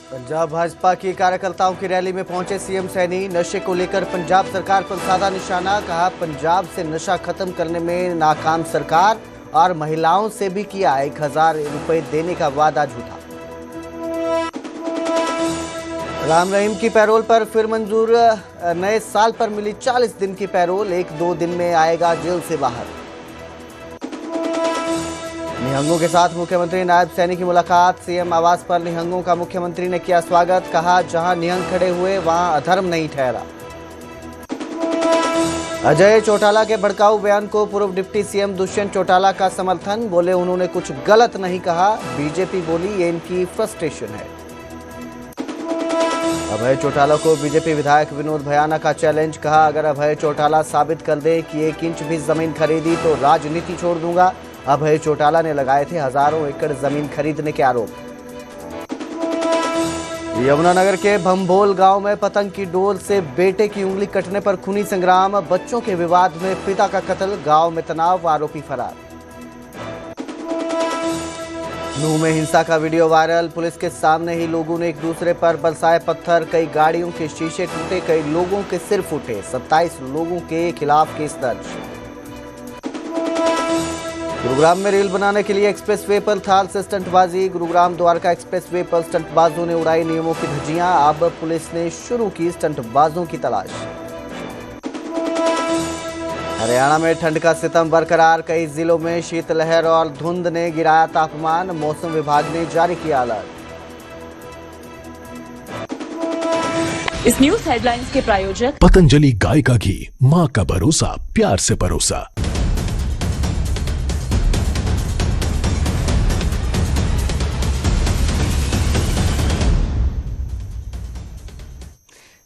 पंजाब भाजपा की कार्यकर्ताओं की रैली में पहुंचे सीएम सैनी। नशे को लेकर पंजाब सरकार पर साधा निशाना। कहा, पंजाब से नशा खत्म करने में नाकाम सरकार और महिलाओं से भी किया 1000 रुपए देने का वादा झूठा। राम रहीम की पैरोल पर फिर मंजूर। नए साल पर मिली 40 दिन की पैरोल। 1-2 दिन में आएगा जेल से बाहर। निहंगों के साथ मुख्यमंत्री नायब सैनी की मुलाकात। सीएम आवास पर निहंगों का मुख्यमंत्री ने किया स्वागत। कहा, जहां निहंग खड़े हुए वहां अधर्म नहीं ठहरा। अजय चौटाला के भड़काऊ बयान को पूर्व डिप्टी सीएम दुष्यंत चौटाला का समर्थन। बोले, उन्होंने कुछ गलत नहीं कहा। बीजेपी बोली, ये इनकी फ्रस्ट्रेशन है। अभय चौटाला को बीजेपी विधायक विनोद भयाना का चैलेंज। कहा, अगर अभय चौटाला साबित कर दे कि 1 इंच भी जमीन खरीदी तो राजनीति छोड़ दूंगा। अभय चौटाला ने लगाए थे हजारों एकड़ जमीन खरीदने के आरोप। यमुनानगर के भंभोल गांव में पतंग की डोर से बेटे की उंगली कटने पर खूनी संग्राम। बच्चों के विवाद में पिता का कत्ल। गांव में तनाव, आरोपी फरार। नूह में हिंसा का वीडियो वायरल। पुलिस के सामने ही लोगों ने एक दूसरे पर बरसाए पत्थर। कई गाड़ियों के शीशे टूटे, कई लोगों के सिर फूटे। 27 लोगों के खिलाफ केस दर्ज। गुरुग्राम में रील बनाने के लिए एक्सप्रेसवे पर थाल से स्टंटबाजी। गुरुग्राम द्वारका एक्सप्रेसवे पर स्टंटबाजों ने उड़ाई नियमों की धज्जियां। अब पुलिस ने शुरू की स्टंटबाजों की तलाश। हरियाणा में ठंड का सितम बरकरार। कई जिलों में शीतलहर और धुंध ने गिराया तापमान। मौसम विभाग ने जारी किया अलर्ट। इस न्यूज हेडलाइंस के प्रायोजक पतंजलि गाय का घी, माँ का भरोसा, प्यार से परोसा।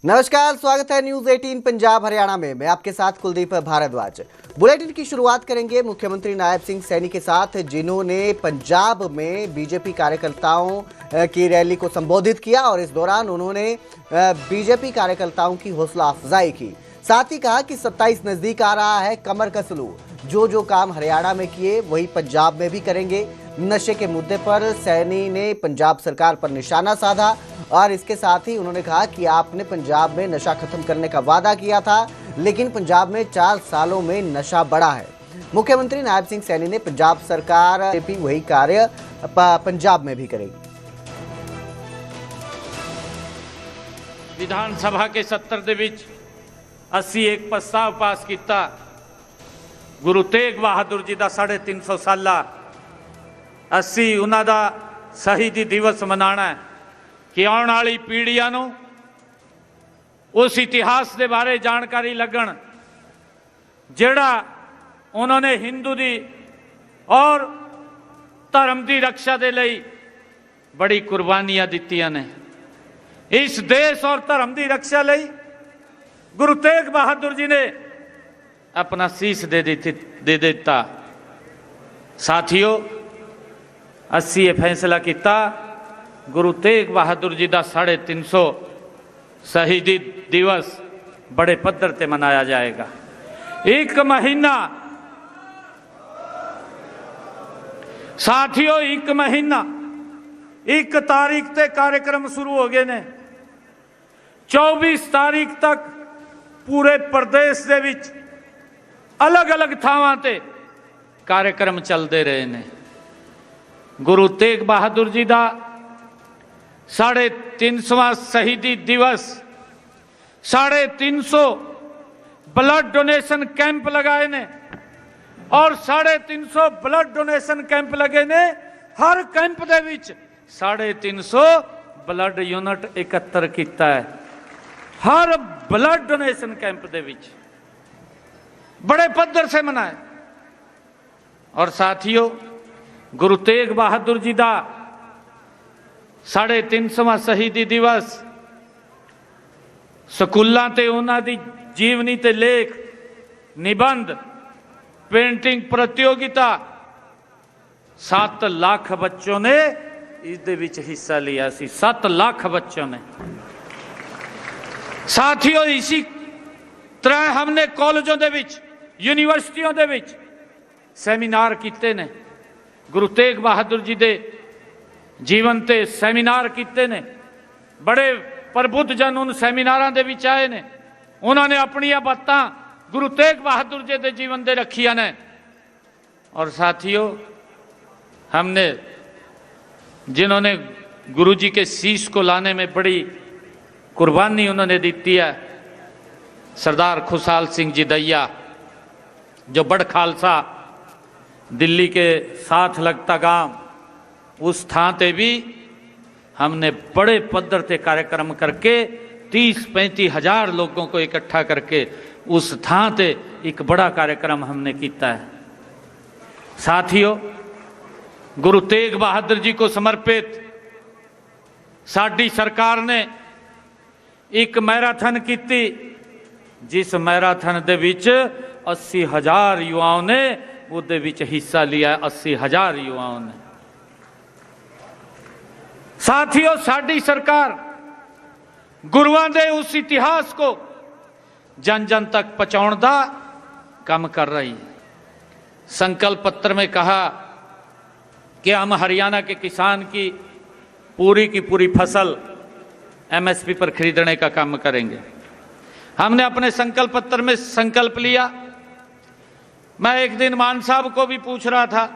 नमस्कार, स्वागत है न्यूज 18 पंजाब हरियाणा में। मैं आपके साथ कुलदीप भारद्वाज। बुलेटिन की शुरुआत करेंगे मुख्यमंत्री नायब सिंह सैनी के साथ, जिन्होंने पंजाब में बीजेपी कार्यकर्ताओं की रैली को संबोधित किया और इस दौरान उन्होंने बीजेपी कार्यकर्ताओं की हौसला अफजाई की। साथ ही कहा कि 27 नजदीक आ रहा है, कमर कस लो। जो काम हरियाणा में किए वही पंजाब में भी करेंगे। नशे के मुद्दे पर सैनी ने पंजाब सरकार पर निशाना साधा और इसके साथ ही उन्होंने कहा कि आपने पंजाब में नशा खत्म करने का वादा किया था, लेकिन पंजाब में 4 सालों में नशा बढ़ा है। मुख्यमंत्री नायब सिंह सैनी ने पंजाब सरकार भी वही कार्य पंजाब में भी करेगी। विधानसभा के सत्र ਦੇ ਵਿੱਚ ਅਸੀਂ ਇੱਕ ਪ੍ਰਸਤਾਵ ਪਾਸ ਕੀਤਾ। ਗੁਰੂ ਤੇਗ ਬਹਾਦਰ ਜੀ ਦਾ 350 ਸਾਲਾ ਅਸੀਂ ਉਹਨਾਂ ਦਾ ਸ਼ਹੀਦੀ ਦਿਵਸ ਮਨਾਉਣਾ ਹੈ कि आने वाली पीढ़ियां नूं उस इतिहास के बारे जानकारी लगन जिहड़ा उन्होंने हिंदू दी और धर्म की रक्षा के लिए बड़ी कुर्बानियां दित्तियां ने। इस देश और धर्म की रक्षा लिए गुरु तेग बहादुर जी ने अपना शीश दे दिता। साथियों, असी ये फैसला किया, गुरु तेग बहादुर जी का 350 शहीदी दिवस बड़े पद्धर से मनाया जाएगा। 1 महीना साथियों, 1 महीना 1 तारीख से कार्यक्रम शुरू हो गए ने। 24 तारीख तक पूरे प्रदेश के विच अलग अलग थावां ते कार्यक्रम चलते रहे ने। गुरु तेग बहादुर जी का 350वां शहीदी दिवस, 350 ब्लड डोनेशन कैंप लगाए ने और 350 ब्लड डोनेशन कैंप लगे ने। हर कैंप दे विच 350 ब्लड यूनिट एकत्र किया है। हर ब्लड डोनेशन कैंप दे विच बड़े पद्धर से मनाए। और साथियों, गुरु तेग बहादुर जी का 350वां शहीदी दिवस स्कूलों ते उन्हां दी जीवनी ते लेख, निबंध, पेंटिंग प्रतियोगिता 7 लाख बच्चों ने इस दे विच हिस्सा लिया सी। 7 लाख बच्चों ने। साथियों, इसी तरह हमने कॉलेजों दे विच, यूनिवर्सिटियों दे विच सैमीनार किए ने। गुरु तेग बहादुर जी दे जीवन ते सैमीनार किए ने। बड़े प्रबुद्ध जन उन सैमीनारां दे विच आए ने, उन्होंने अपनियां बातां गुरु तेग बहादुर जी के जीवन दे रखियां ने। और साथियों, हमने जिन्होंने गुरु जी के शीश को लाने में बड़ी कुर्बानी उन्होंने दी है, सरदार खुशहाल सिंह जी दैया, जो बड़ खालसा दिल्ली के साथ लगता गांव, उस थां ते भी हमने बड़े पद्धर से कार्यक्रम करके 30-35 हजार लोगों को इकट्ठा करके उस थां ते एक बड़ा कार्यक्रम हमने किया है। साथियों, गुरु तेग बहादुर जी को समर्पित साडी सरकार ने एक मैराथन की, जिस मैराथन दे विच 80,000 युवाओं ने उहदे विच हिस्सा लिया। 80,000 युवाओं ने। साथियों, साडी सरकार गुरुआं दे उस इतिहास को जन जन तक पहुंचाउण दा काम कर रही है। संकल्प पत्र में कहा कि हम हरियाणा के किसान की पूरी फसल एमएसपी पर खरीदने का काम करेंगे। हमने अपने संकल्प पत्र में संकल्प लिया। मैं एक दिन मान साहब को भी पूछ रहा था,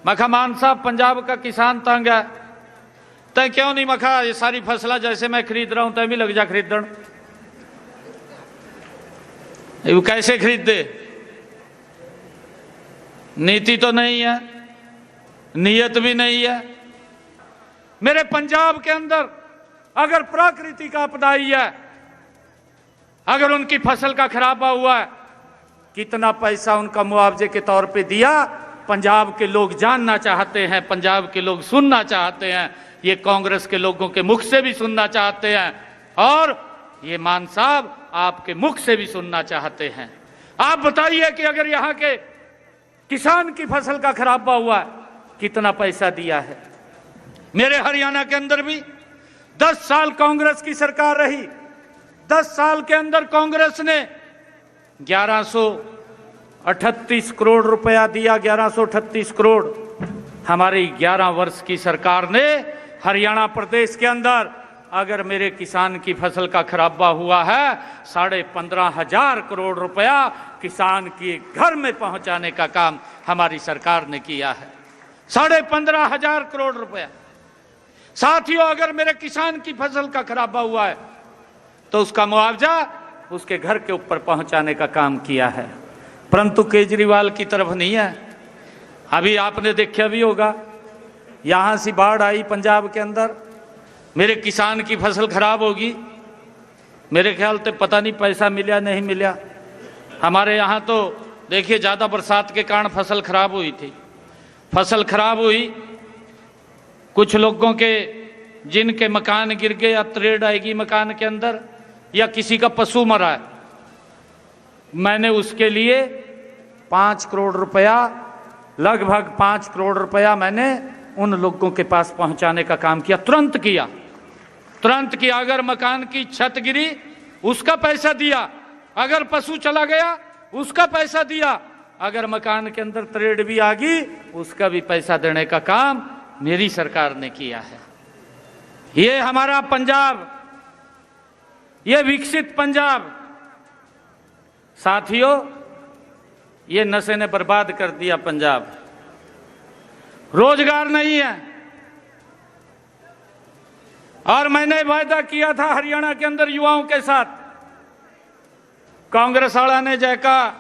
मैं कहा मान साहब, पंजाब का किसान तंग है, तय क्यों नहीं मखा ये सारी फसला जैसे मैं खरीद रहा हूं तय भी लग जा खरीदण। वो कैसे खरीद दे? नीति तो नहीं है, नीयत भी नहीं है। मेरे पंजाब के अंदर अगर प्राकृतिक आपदा आई है, अगर उनकी फसल का खराबा हुआ है, कितना पैसा उनका मुआवजे के तौर पे दिया, पंजाब के लोग जानना चाहते हैं, पंजाब के लोग सुनना चाहते हैं। ये कांग्रेस के लोगों के मुख से भी सुनना चाहते हैं और ये मान साहब आपके मुख से भी सुनना चाहते हैं। आप बताइए कि अगर यहां के किसान की फसल का खराबा हुआ है, कितना पैसा दिया है? मेरे हरियाणा के अंदर भी 10 साल कांग्रेस की सरकार रही। 10 साल के अंदर कांग्रेस ने 1138 करोड़ रुपया दिया। 1138 करोड़। हमारी 11 वर्ष की सरकार ने हरियाणा प्रदेश के अंदर अगर मेरे किसान की फसल का खराबा हुआ है, 15,500 करोड़ रुपया किसान के घर में पहुंचाने का काम हमारी सरकार ने किया है। 15,500 करोड़ रुपया। साथियों, अगर मेरे किसान की फसल का खराबा हुआ है तो उसका मुआवजा उसके घर के ऊपर पहुंचाने का काम किया है। परंतु केजरीवाल की तरफ नहीं है। अभी आपने देखा भी होगा, यहां से बाढ़ आई पंजाब के अंदर, मेरे किसान की फसल खराब होगी, मेरे ख्याल से पता नहीं पैसा मिला नहीं मिला। हमारे यहाँ तो देखिए ज़्यादा बरसात के कारण फसल खराब हुई थी। फसल खराब हुई, कुछ लोगों के जिनके मकान गिर गए या त्रेड़ आएगी मकान के अंदर, या किसी का पशु मरा है, मैंने उसके लिए 5 करोड़ रुपया, लगभग 5 करोड़ रुपया मैंने उन लोगों के पास पहुंचाने का काम किया। तुरंत किया। अगर मकान की छत गिरी उसका पैसा दिया, अगर पशु चला गया उसका पैसा दिया, अगर मकान के अंदर त्रेड़ भी आ गई उसका भी पैसा देने का काम मेरी सरकार ने किया है। ये हमारा पंजाब, ये विकसित पंजाब। साथियों, ये नशे ने बर्बाद कर दिया पंजाब। रोजगार नहीं है। और मैंने वायदा किया था हरियाणा के अंदर युवाओं के साथ, कांग्रेस वाला ने जय कहा,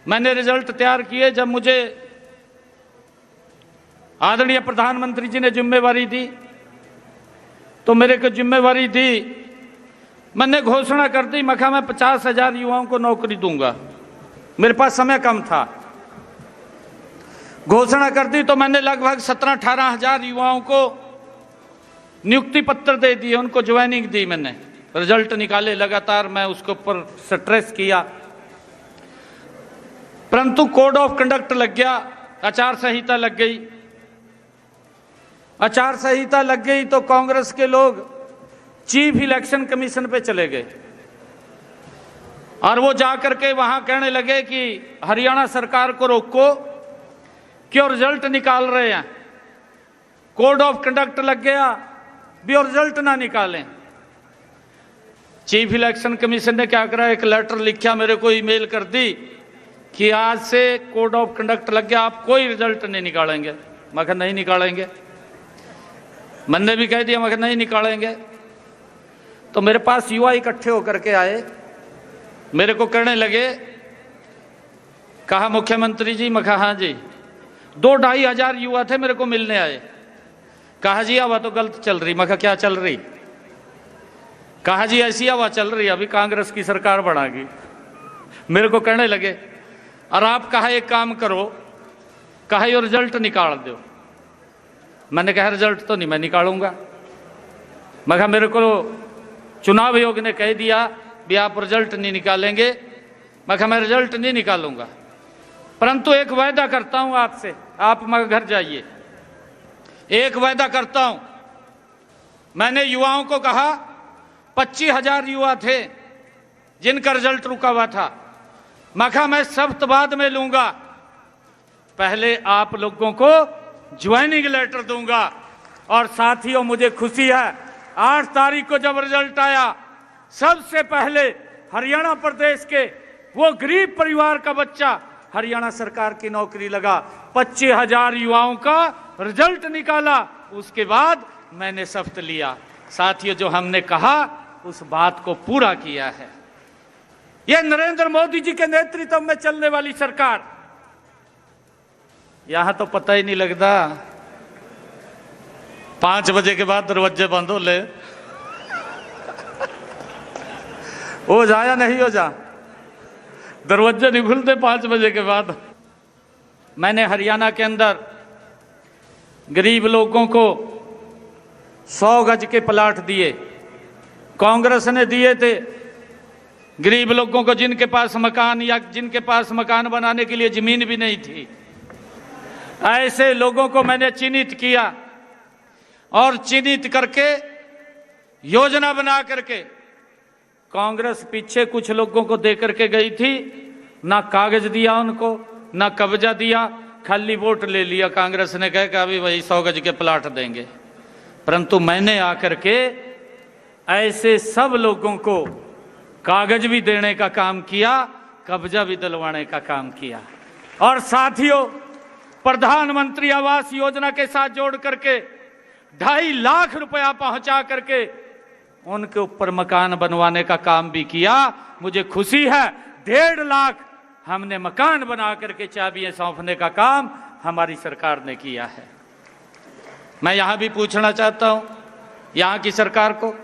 मैंने रिजल्ट तैयार किए। जब मुझे आदरणीय प्रधानमंत्री जी ने जिम्मेवारी दी तो मेरे को जिम्मेवारी दी, मैंने घोषणा कर दी, मैं 50,000 युवाओं को नौकरी दूंगा। मेरे पास समय कम था, घोषणा कर दी तो मैंने लगभग 17-18 हजार युवाओं को नियुक्ति पत्र दे दिए, उनको ज्वाइनिंग दी। मैंने रिजल्ट निकाले, लगातार मैं उसके ऊपर स्ट्रेस किया, परंतु कोड ऑफ कंडक्ट लग गया, आचार संहिता लग गई। आचार संहिता लग गई तो कांग्रेस के लोग चीफ इलेक्शन कमीशन पे चले गए और वो जाकर के वहां कहने लगे कि हरियाणा सरकार को रोको, क्यों रिजल्ट निकाल रहे हैं। कोड ऑफ कंडक्ट लग गया, भी और रिजल्ट ना निकालें। चीफ इलेक्शन कमीशन ने क्या करा, एक लेटर लिखा मेरे को, ईमेल कर दी कि आज से कोड ऑफ कंडक्ट लग गया, आप कोई रिजल्ट नहीं निकालेंगे। मैं कहा नहीं निकालेंगे। मैंने भी कह दिया, मैं कहा नहीं निकालेंगे। तो मेरे पास युवा इकट्ठे होकर के आए, मेरे को कहने लगे, कहा मुख्यमंत्री जी। मैं कहा हाँ जी। 2-2.5 हजार युवा थे, मेरे को मिलने आए। कहा जी हवा तो गलत चल रही। मैं कहा क्या चल रही? कहा जी ऐसी हवा चल रही, अभी कांग्रेस की सरकार बनाएगी। मेरे को कहने लगे, और आप कहा एक काम करो, कहा ये रिजल्ट निकाल दो। मैंने कहा रिजल्ट तो नहीं मैं निकालूंगा। मैं कहा मेरे को चुनाव आयोग ने कह दिया भी आप रिजल्ट नहीं निकालेंगे। मैं कहा मैं रिजल्ट नहीं निकालूंगा, परंतु एक वायदा करता हूं आपसे, आप मेरे घर जाइए। एक वायदा करता हूं, मैंने युवाओं को कहा 25,000 युवा थे जिनका रिजल्ट रुका हुआ था। मैं कहा मैं सख्त बाद में लूंगा, पहले आप लोगों को ज्वाइनिंग लेटर दूंगा। और साथियों मुझे खुशी है, 8 तारीख को जब रिजल्ट आया, सबसे पहले हरियाणा प्रदेश के वो गरीब परिवार का बच्चा हरियाणा सरकार की नौकरी लगा। 25,000 युवाओं का रिजल्ट निकाला, उसके बाद मैंने शपथ लिया। साथियों जो हमने कहा उस बात को पूरा किया है। यह नरेंद्र मोदी जी के नेतृत्व में चलने वाली सरकार। यहां तो पता ही नहीं लगता 5 बजे के बाद दरवाजे बंद हो ले, हो जा या नहीं हो जा, दरवाजे नहीं खुलते 5 बजे के बाद। मैंने हरियाणा के अंदर गरीब लोगों को 100 गज के प्लाट दिए, कांग्रेस ने दिए थे गरीब लोगों को जिनके पास मकान या जिनके पास मकान बनाने के लिए जमीन भी नहीं थी। ऐसे लोगों को मैंने चिन्हित किया और चिन्हित करके योजना बना करके, कांग्रेस पीछे कुछ लोगों को दे करके गई थी, ना कागज दिया उनको, ना कब्जा दिया, खाली वोट ले लिया। कांग्रेस ने कहा कि अभी वही 100 गज के प्लाट देंगे, परंतु मैंने आकर के ऐसे सब लोगों को कागज भी देने का काम किया, कब्जा भी दिलवाने का काम किया। और साथियों प्रधानमंत्री आवास योजना के साथ जोड़ करके 2.5 लाख रुपया पहुंचा करके उनके ऊपर मकान बनवाने का काम भी किया। मुझे खुशी है 1.5 लाख हमने मकान बना करके चाबियां सौंपने का काम हमारी सरकार ने किया है। मैं यहां भी पूछना चाहता हूं यहां की सरकार को,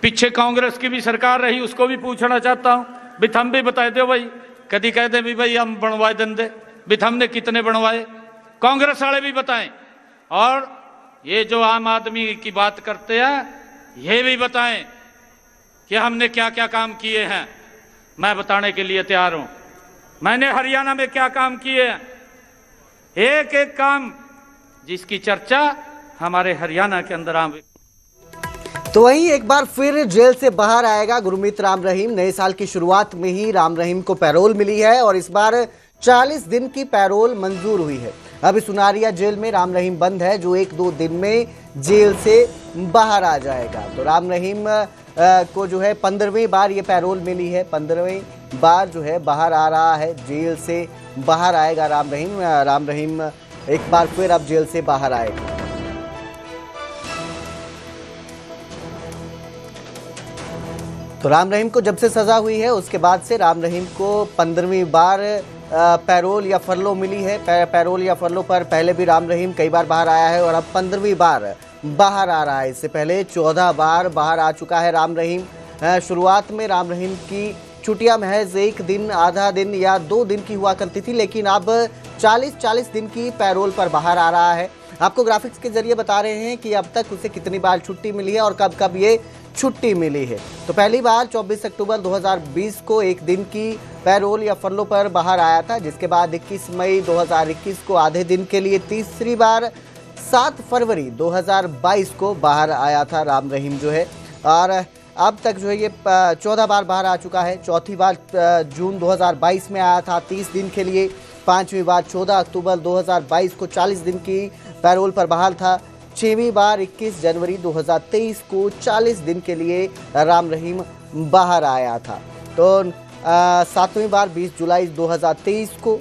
पीछे कांग्रेस की भी सरकार रही, उसको भी पूछना चाहता हूं भी थम भी बता दो भाई, कभी कहते भी भाई हम बनवाए देंगे भी हमने कितने बनवाए, कांग्रेस वाले भी बताएं। और ये जो आम आदमी की बात करते हैं ये भी बताएं कि हमने क्या क्या काम किए हैं। मैं बताने के लिए तैयार हूं मैंने हरियाणा में क्या काम किए हैं, एक एक काम जिसकी चर्चा हमारे हरियाणा के अंदर आम। तो वहीं एक बार फिर जेल से बाहर आएगा गुरमीत राम रहीम। नए साल की शुरुआत में ही राम रहीम को पैरोल मिली है और इस बार 40 दिन की पैरोल मंजूर हुई है। अभी सुनारिया जेल में राम रहीम बंद है, जो 1-2 दिन में जेल से बाहर आ जाएगा। तो राम रहीम को जो है 15वीं बार ये पैरोल मिली है, 15वीं बार जो है बाहर आ रहा है, जेल से बाहर आएगा राम रहीम। राम रहीम एक बार फिर अब जेल से बाहर आएगा। तो राम रहीम को जब से सजा हुई है उसके बाद से राम रहीम को 15वीं बार पैरोल या फरलो मिली है। पैरोल या फरलो पर पहले भी राम रहीम कई बार बाहर आया है और अब 15वीं बार बाहर आ रहा है। इससे पहले 14 बार बाहर आ चुका है राम रहीम। शुरुआत में राम रहीम की छुट्टियां महज 1 दिन, आधा दिन या 2 दिन की हुआ करती थी, लेकिन अब 40-40 दिन की पैरोल पर बाहर आ रहा है। आपको ग्राफिक्स के जरिए बता रहे हैं कि अब तक उसे कितनी बार छुट्टी मिली है और कब कब ये छुट्टी मिली है। तो पहली बार 24 अक्टूबर 2020 को 1 दिन की पैरोल या फरलो पर बाहर आया था, जिसके बाद 21 मई 2021 को आधे दिन के लिए, तीसरी बार 7 फरवरी 2022 को बाहर आया था राम रहीम जो है। और अब तक जो है ये 14 बार बाहर आ चुका है। चौथी बार जून 2022 में आया था 30 दिन के लिए। 5वीं बार 14 अक्टूबर 2022 को 40 दिन की पैरोल पर बाहर था। 6वीं बार 21 जनवरी 2023 को 40 दिन के लिए राम रहीम बाहर आया था। तो 7वीं बार 20 जुलाई 2023 को,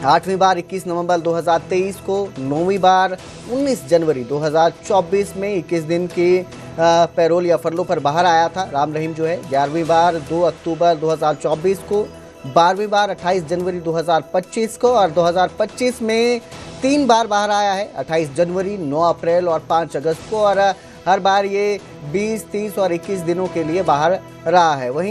8वीं बार 21 नवंबर 2023 को, 9वीं बार 19 जनवरी 2024 में 21 दिन की पैरोल या फरलो पर बाहर आया था राम रहीम जो है। 11वीं बार 2 अक्टूबर 2024 को, 12वीं बार 28 जनवरी 2025 को और 2025 में 3 बार बाहर आया है, 28 जनवरी, 9 अप्रैल और 5 अगस्त को, और हर बार ये 20, 30 और 21 दिनों के लिए बाहर रहा है। वहीं